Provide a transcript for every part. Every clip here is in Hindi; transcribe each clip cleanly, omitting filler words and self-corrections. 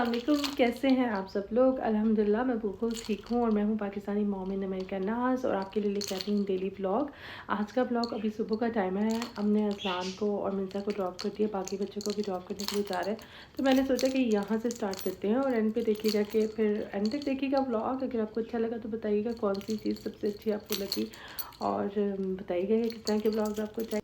अस्सलाम वालेकुम, कैसे हैं आप सब लोग। अल्हम्दुलिल्लाह मैं बिल्कुल ठीक हूँ और मैं हूँ पाकिस्तानी मॉम इन अमेरिका नाज और आपके लिए लेकर आती हूँ डेली व्लॉग। आज का व्लॉग अभी सुबह का टाइम है। हमने अज़लान को और मिर्ज़ा को ड्रॉप कर दिया, बाकी बच्चों को भी ड्रॉप करने के लिए जा रहे हैं। तो मैंने सोचा कि यहाँ से स्टार्ट करते हैं और एंड पे देखिएगा कि फिर एंड तक देखिएगा व्लॉग। अगर आपको अच्छा लगा तो बताइएगा कौन सी चीज़ सबसे अच्छी आपको लगी और बताइएगा कि किस तरह के व्लॉग्स आपको चाहिए।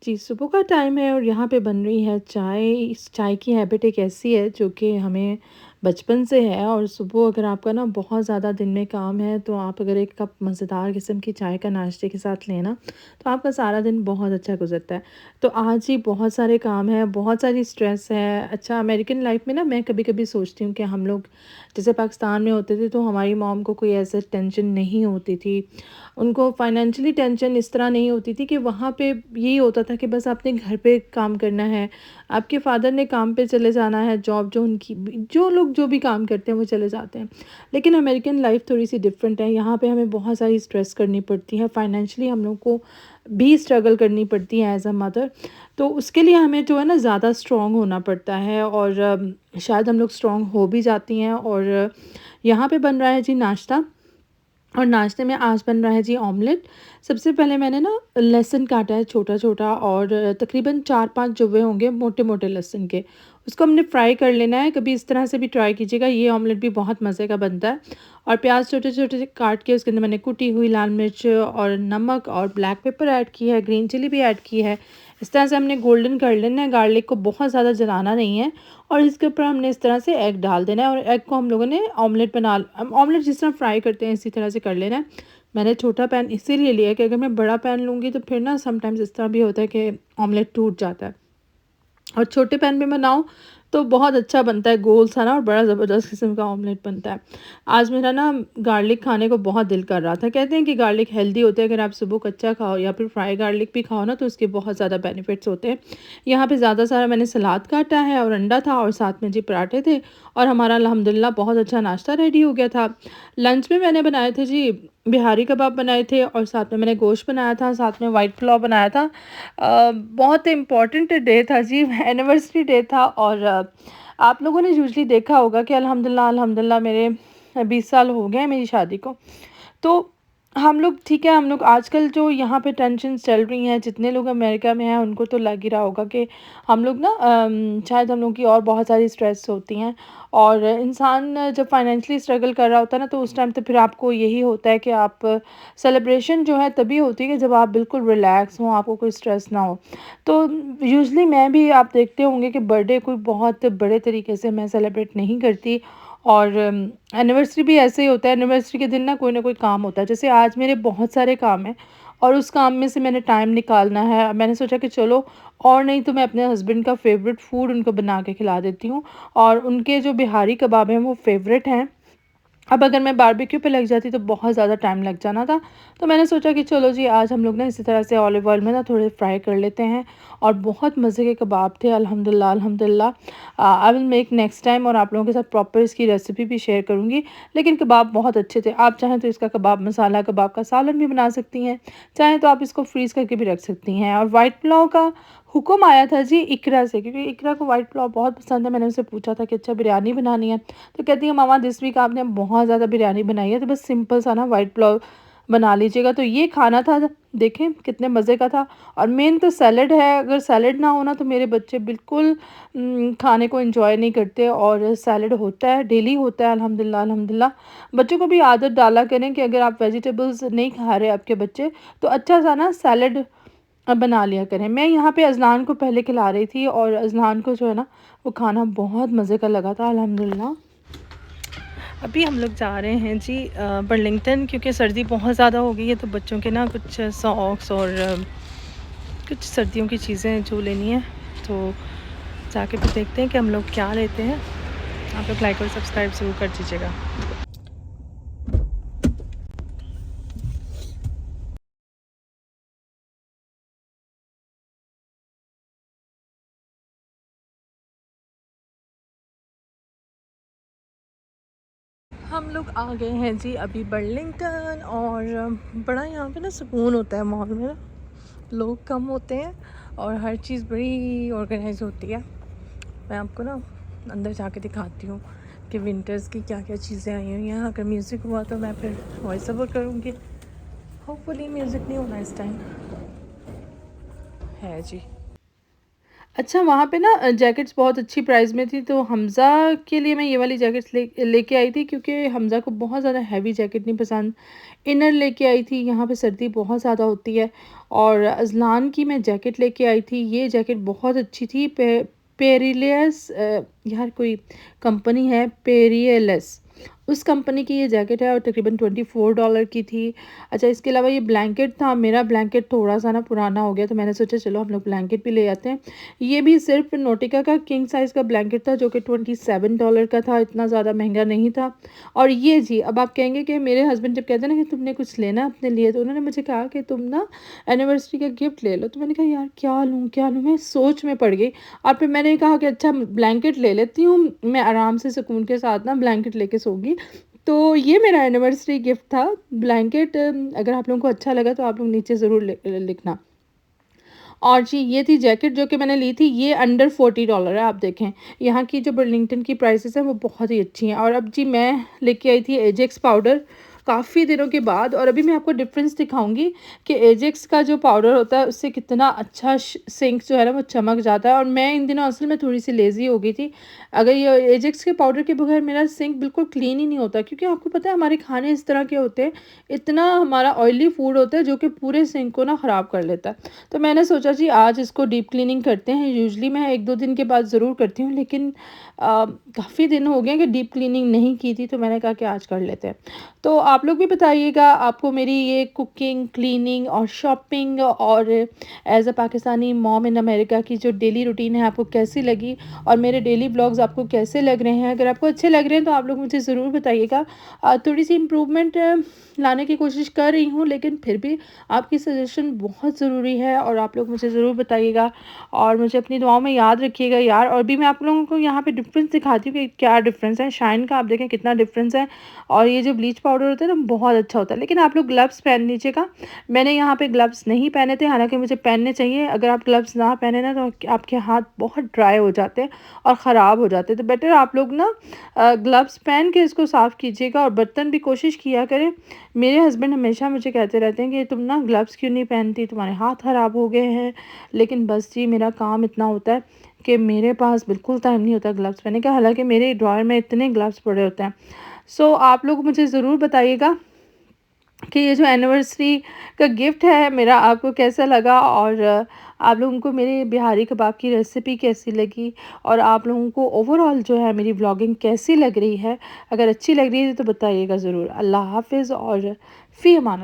जी, सुबह का टाइम है और यहाँ पे बन रही है चाय। इस चाय की हैबिट एक ऐसी है जो कि हमें बचपन से है और सुबह अगर आपका ना बहुत ज़्यादा दिन में काम है तो आप अगर एक कप मज़ेदार किस्म की चाय का नाश्ते के साथ लें ना तो आपका सारा दिन बहुत अच्छा गुजरता है। तो आज ही बहुत सारे काम हैं, बहुत सारी स्ट्रेस है। अच्छा, अमेरिकन लाइफ में ना मैं कभी-कभी सोचती हूँ कि हम लोग जैसे पाकिस्तान में होते थे तो हमारी मॉम को कोई ऐसे टेंशन नहीं होती थी। उनको फाइनेंशियली टेंशन इस तरह नहीं होती थी कि वहाँ पे यही होता था कि बस आपने घर पे काम करना है, आपके फादर ने काम पे चले जाना है, जॉब जो उनकी जो लोग जो भी काम करते हैं वो चले जाते हैं। लेकिन अमेरिकन लाइफ थोड़ी-सी डिफरेंट है, यहाँ पे हमें बहुत सारी स्ट्रेस करनी पड़ती है, फाइनेंशियली हम लोग को भी स्ट्रगल करनी पड़ती है एज़ अ मदर। तो उसके लिए हमें जो है ना ज़्यादा स्ट्रॉन्ग होना पड़ता है और शायद हम लोग स्ट्रॉन्ग हो भी जाती हैं। और यहाँ पे बन रहा है जी नाश्ता और नाश्ते में आज बन रहा है जी ऑमलेट। सबसे पहले मैंने ना लहसुन काटा है छोटा-छोटा और तकरीबन 4-5 जुवे होंगे मोटे-मोटे लहसुन के। उसको हमने फ्राई कर लेना है, कभी इस तरह से भी ट्राई कीजिएगा, ये ऑमलेट भी बहुत मज़े का बनता है। और प्याज छोटे-छोटे से काट के उसके अंदर मैंने कुटी हुई लाल मिर्च और नमक और ब्लैक पेपर ऐड की है, ग्रीन चिली भी ऐड की है। इस तरह से हमने गोल्डन कर लेना है, गार्लिक को बहुत ज़्यादा जलाना नहीं है और इसके ऊपर हमने इस तरह से एग डाल देना है और एग को हम लोगों ने ऑमलेट जिस तरह फ्राई करते हैं इसी तरह से कर लेना है। मैंने छोटा पैन इसीलिए लिया कि अगर मैं बड़ा पैन लूँगी तो फिर ना समटाइम्स इस तरह भी होता है कि ऑमलेट टूट जाता है और छोटे पैन में बनाओ तो बहुत अच्छा बनता है, गोल सा ना और बड़ा ज़बरदस्त किस्म का ऑमलेट बनता है। आज मेरा ना गार्लिक खाने को बहुत दिल कर रहा था। कहते हैं कि गार्लिक हेल्दी होता है, अगर आप सुबह कच्चा खाओ या फिर फ्राई गार्लिक भी खाओ ना तो उसके बहुत ज़्यादा बेनिफिट्स होते हैं। यहाँ पे ज़्यादा सारा मैंने सलाद काटा है और अंडा था और साथ में जी पराठे थे और हमारा अल्हम्दुलिल्लाह बहुत अच्छा नाश्ता रेडी हो गया था। लंच में मैंने बनाए थे जी बिहारी कबाब बनाए थे और साथ में मैंने गोश्त बनाया था, साथ में वाइट पुलाव बनाया था। बहुत इम्पॉर्टेंट डे था जी, एनिवर्सरी डे था और आप लोगों ने यूजुअली देखा होगा कि अल्हम्दुलिल्लाह अल्हम्दुलिल्लाह मेरे 20 साल हो गए हैं मेरी शादी को। तो हम लोग ठीक है, हम लोग आजकल जो यहाँ पे टेंशन्स चल रही हैं, जितने लोग अमेरिका में हैं उनको तो लग ही रहा होगा कि हम लोग ना शायद हम लोग की और बहुत सारी स्ट्रेस होती हैं और इंसान जब फाइनेंशियली स्ट्रगल कर रहा होता है ना तो उस टाइम तो फिर आपको यही होता है कि आप सेलिब्रेशन जो है तभी होती है कि जब आप बिल्कुल रिलैक्स हों, आपको कोई स्ट्रेस ना हो। तो यूजुअली मैं भी, आप देखते होंगे कि बर्थडे कोई बहुत बड़े तरीके से मैं सेलिब्रेट नहीं करती और एनिवर्सरी भी ऐसे ही होता है। एनिवर्सरी के दिन ना कोई काम होता है, जैसे आज मेरे बहुत सारे काम हैं और उस काम में से मैंने टाइम निकालना है। मैंने सोचा कि चलो, और नहीं तो मैं अपने हस्बैंड का फेवरेट फूड उनको बना के खिला देती हूँ और उनके जो बिहारी कबाब हैं वो फेवरेट हैं। अब अगर मैं बारबेक्यू पे लग जाती तो बहुत ज़्यादा टाइम लग जाना था। तो मैंने सोचा कि चलो जी, आज हम लोग ना इसी तरह से ऑलिव ऑयल में ना थोड़े फ्राई कर लेते हैं और बहुत मज़े के कबाब थे अल्हम्दुलिल्लाह अल्हम्दुलिल्लाह। I will make next time और आप लोगों के साथ प्रॉपर इसकी रेसिपी भी शेयर करूँगी। लेकिन कबाब बहुत अच्छे थे। आप चाहें तो इसका कबाब मसाला कबाब का सालन भी बना सकती हैं, चाहें तो आप इसको फ्रीज़ करके भी रख सकती हैं। और वाइट पुलाव का हुक्म आया था जी इकरा से, क्योंकि इकरा को वाइट पुलाव बहुत पसंद है। मैंने उनसे पूछा था कि अच्छा बिरयानी बनानी है, तो कहती है मामा दिस वीक आपने बहुत ज़्यादा बिरयानी बनाई है तो बस सिंपल सा ना वाइट पुलाव बना लीजिएगा। तो ये खाना था, देखें कितने मज़े का था। और मेन तो सैलड है, अगर सैलड ना होना तो मेरे बच्चे बिल्कुल खाने को एंजॉय नहीं करते और सैलड होता है, डेली होता है अल्हम्दुलिल्लाह अल्हम्दुलिल्लाह। बच्चों को भी आदत डाला करें कि अगर आप वेजिटेबल्स नहीं खा रहे आपके बच्चे तो अच्छा सा ना सैलड बना लिया करें। मैं यहाँ पे अज़लान को पहले खिला रही थी और अज़लान को जो है ना वो खाना बहुत मज़े का लगा था अल्हम्दुलिल्लाह। अभी हम लोग जा रहे हैं जी बर्लिंगटन, क्योंकि सर्दी बहुत ज़्यादा हो गई है तो बच्चों के ना कुछ सॉक्स और कुछ सर्दियों की चीज़ें जो लेनी है, तो जाके फिर देखते हैं कि हम लोग क्या लेते हैं। आप लोग लाइक और सब्सक्राइब ज़रूर कर दीजिएगा। हम लोग आ गए हैं जी अभी बर्लिंगटन और बड़ा यहाँ पे ना सुकून होता है मॉल में ना, लोग कम होते हैं और हर चीज़ बड़ी ऑर्गेनाइज होती है। मैं आपको ना अंदर जाके दिखाती हूँ कि विंटर्स की क्या क्या चीज़ें आई हुई हैं। अगर म्यूज़िक हुआ तो मैं फिर वॉइस ओवर करूँगी। होपफुली म्यूज़िक नहीं होना इस टाइम है जी। अच्छा, वहाँ पे ना जैकेट्स बहुत अच्छी प्राइस में थी, तो हमज़ा के लिए मैं ये वाली जैकेट्स लेके आई थी, क्योंकि हमज़ा को बहुत ज़्यादा हैवी जैकेट नहीं पसंद। इनर लेके आई थी, यहाँ पे सर्दी बहुत ज़्यादा होती है। और अज़लान की मैं जैकेट लेके आई थी, ये जैकेट बहुत अच्छी थी। पेरिलियस यार कोई कंपनी है, पेरियलस, उस कंपनी की ये जैकेट है और तकरीबन $24 की थी। अच्छा, इसके अलावा ये ब्लैंकेट था, मेरा ब्लैंकेट थोड़ा-सा ना पुराना हो गया, तो मैंने सोचा चलो हम लोग ब्लैंकेट भी ले आते हैं। ये भी सिर्फ़ नोटिका का किंग साइज़ का ब्लैंकेट था, जो कि $27 का था, इतना ज़्यादा महँगा नहीं था। और ये जी, अब आप कहेंगे कि मेरे हस्बैंड जब कहते हैं ना कि तुमने कुछ लेना अपने लिए, तो उन्होंने मुझे कहा कि तुम ना एनिवर्सरी का गिफ्ट ले लो। तो मैंने कहा यार क्या लूँ, क्या लूँ? मैं सोच में पड़ गई और फिर मैंने कहा कि अच्छा ब्लैंकेट ले लेती हूँ, मैं आराम से सुकून के साथ ना ब्लैंकेट लेके सोऊँगी। तो ये मेरा एनिवर्सरी गिफ्ट था ब्लैंकेट। अगर आप लोगों को अच्छा लगा तो आप लोग नीचे ज़रूर लिखना। और जी, ये थी जैकेट जो कि मैंने ली थी, ये अंडर $40 है। आप देखें, यहाँ की जो बर्लिंगटन की प्राइसेस हैं वो बहुत ही अच्छी हैं। और अब जी मैं लेके आई थी एजेक्स पाउडर काफ़ी दिनों के बाद, और अभी मैं आपको डिफरेंस दिखाऊंगी कि एजेक्स का जो पाउडर होता है उससे कितना अच्छा सिंक जो है ना वो चमक जाता है। और मैं इन दिनों असल में थोड़ी सी लेज़ी हो गई थी। अगर ये एजेक्स के पाउडर के बगैर मेरा सिंक बिल्कुल क्लीन ही नहीं होता, क्योंकि आपको पता है हमारे खाने इस तरह के होते हैं, इतना हमारा ऑयली फूड होता है जो कि पूरे सिंक को ना ख़राब कर लेता है। तो मैंने सोचा जी आज इसको डीप क्लीनिंग करते हैं। यूजुअली मैं 1-2 दिन के बाद ज़रूर करती हूँ, लेकिन काफ़ी दिन हो गए कि डीप क्लीनिंग नहीं की थी, तो मैंने कहा कि आज कर लेते हैं। तो आप लोग भी बताइएगा आपको मेरी ये कुकिंग, क्लीनिंग और शॉपिंग और as a Pakistani mom in America की जो डेली रूटीन है आपको कैसी लगी, और मेरे डेली ब्लॉग्स आपको कैसे लग रहे हैं। अगर आपको अच्छे लग रहे हैं तो आप लोग मुझे ज़रूर बताइएगा। थोड़ी सी इम्प्रूवमेंट लाने की कोशिश कर रही हूँ, लेकिन फिर भी आपकी सजेशन बहुत ज़रूरी है और आप लोग मुझे ज़रूर बताइएगा और मुझे अपनी दुआओं में याद रखिएगा यार। और भी मैं आप लोगों को यहाँ पे डिफरेंस दिखाती हूँ कि क्या डिफरेंस है। शाइन का आप देखें कितना डिफरेंस है, और ये जो ब्लीच पाउडर होता है ना बहुत अच्छा होता है। लेकिन आप लोग ग्लव्स पहन लीजिएगा। मैंने यहाँ पे ग्लव्स नहीं पहने थे, हालांकि मुझे पहनने चाहिए। अगर आप ग्लव्स ना पहने ना तो आपके हाथ बहुत ड्राई हो जाते हैं और ख़राब हो जाते हैं। तो बेटर आप लोग ना ग्लव्स पहन के इसको साफ़ कीजिएगा। और बर्तन भी कोशिश किया करें। मेरे हस्बैंड हमेशा मुझे कहते रहते हैं कि तुम ना ग्लव्स क्यों नहीं पहनती, तुम्हारे हाथ ख़राब हो गए हैं। लेकिन बस जी मेरा काम इतना होता है कि मेरे पास बिल्कुल टाइम नहीं होता ग्लव्स पहनने का, हालांकि मेरे ड्रॉयर में इतने ग्लव्स पड़े होते हैं। सो आप लोग मुझे ज़रूर बताइएगा कि ये जो एनिवर्सरी का गिफ्ट है मेरा आपको कैसा लगा, और आप लोगों को मेरे बिहारी कबाब की रेसिपी कैसी लगी, और आप लोगों को ओवरऑल जो है मेरी व्लॉगिंग कैसी लग रही है। अगर अच्छी लग रही है तो बताइएगा ज़रूर। अल्लाह हाफ़िज़ और फ़ी अमान।